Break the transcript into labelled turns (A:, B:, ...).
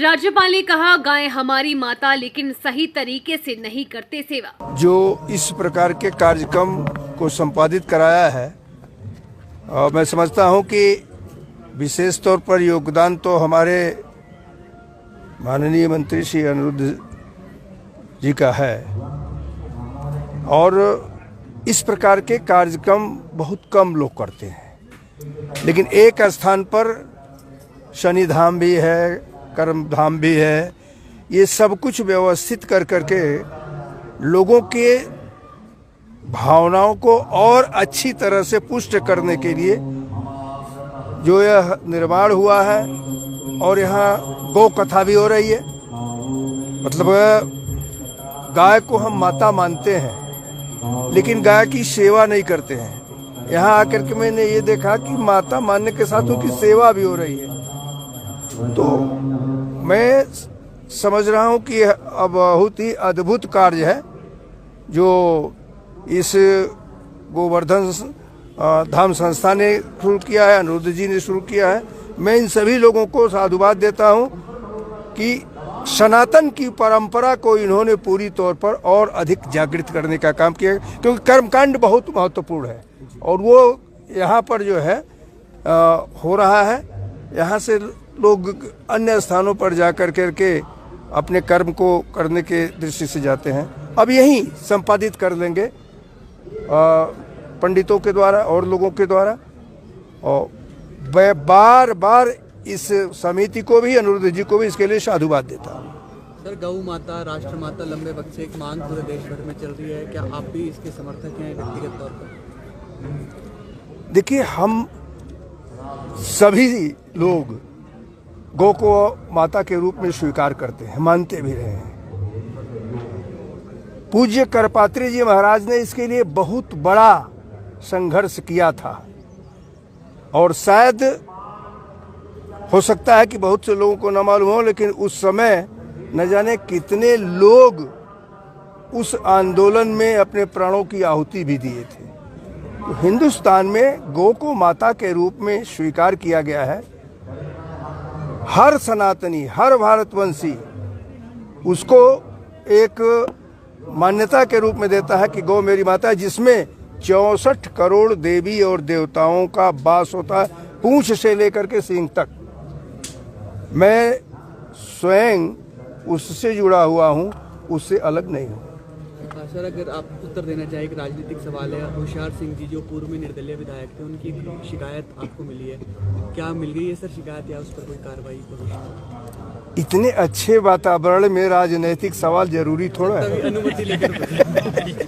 A: राज्यपाल ने कहा, गाय हमारी माता, लेकिन सही तरीके से नहीं करते सेवा।
B: जो इस प्रकार के कार्यक्रम को संपादित कराया है, मैं समझता हूं कि विशेष तौर पर योगदान तो हमारे माननीय मंत्री श्री अनिरुद्ध जी का है। और इस प्रकार के कार्यक्रम बहुत कम लोग करते हैं, लेकिन एक स्थान पर शनि धाम भी है, कर्म धाम भी है। ये सब कुछ व्यवस्थित कर करके लोगों के भावनाओं को और अच्छी तरह से पुष्ट करने के लिए जो यह निर्माण हुआ है। और यहाँ गौ कथा भी हो रही है। मतलब गाय को हम माता मानते हैं, लेकिन गाय की सेवा नहीं करते हैं। यहाँ आकर के मैंने ये देखा कि माता मानने के साथ उनकी सेवा भी हो रही है। तो मैं समझ रहा हूँ कि यह बहुत ही अद्भुत कार्य है जो इस गोवर्धन धाम संस्था ने शुरू किया है, अनिरुद्ध जी ने शुरू किया है। मैं इन सभी लोगों को साधुवाद देता हूँ कि सनातन की परंपरा को इन्होंने पूरी तौर पर और अधिक जागृत करने का काम किया, क्योंकि कर्मकांड बहुत महत्वपूर्ण है और वो यहाँ पर जो है हो रहा है। यहाँ से लोग अन्य स्थानों पर जाकर करके अपने कर्म को करने के दृष्टि से जाते हैं। अब यही संपादित कर लेंगे पंडितों के द्वारा और लोगों के द्वारा। और मैं बार बार इस समिति को भी, अनिरुद्ध जी को भी इसके लिए साधुवाद देता हूँ।
C: सर, गौ माता, राष्ट्र माता लंबे वक्त से एक मांग पूरे देश भर में चल रही है, क्या आप भी इसके समर्थक हैं व्यक्तिगत तौर पर?
B: देखिए, हम सभी लोग गौ को माता के रूप में स्वीकार करते हैं, मानते भी रहे हैं। पूज्य करपात्री जी महाराज ने इसके लिए बहुत बड़ा संघर्ष किया था और शायद हो सकता है कि बहुत से लोगों को न मालूम हो, लेकिन उस समय न जाने कितने लोग उस आंदोलन में अपने प्राणों की आहुति भी दिए थे। तो हिंदुस्तान में गौ को माता के रूप में स्वीकार किया गया है। हर सनातनी, हर भारतवंशी उसको एक मान्यता के रूप में देता है कि गौ मेरी माता है, जिसमें 64 करोड़ देवी और देवताओं का वास होता है, पूंछ से लेकर के सींग तक। मैं स्वयं उससे जुड़ा हुआ हूँ, उससे अलग नहीं हूँ।
C: सर, अगर आप उत्तर देना चाहें, एक राजनीतिक सवाल है। होशियार सिंह जी जो पूर्व में निर्दलीय विधायक थे, उनकी एक शिकायत आपको मिली है, क्या मिल गई है सर शिकायत, या उस पर कोई कार्रवाई?
B: इतने अच्छे वातावरण में राजनीतिक सवाल जरूरी थोड़ा है।
C: अनुमति लेकर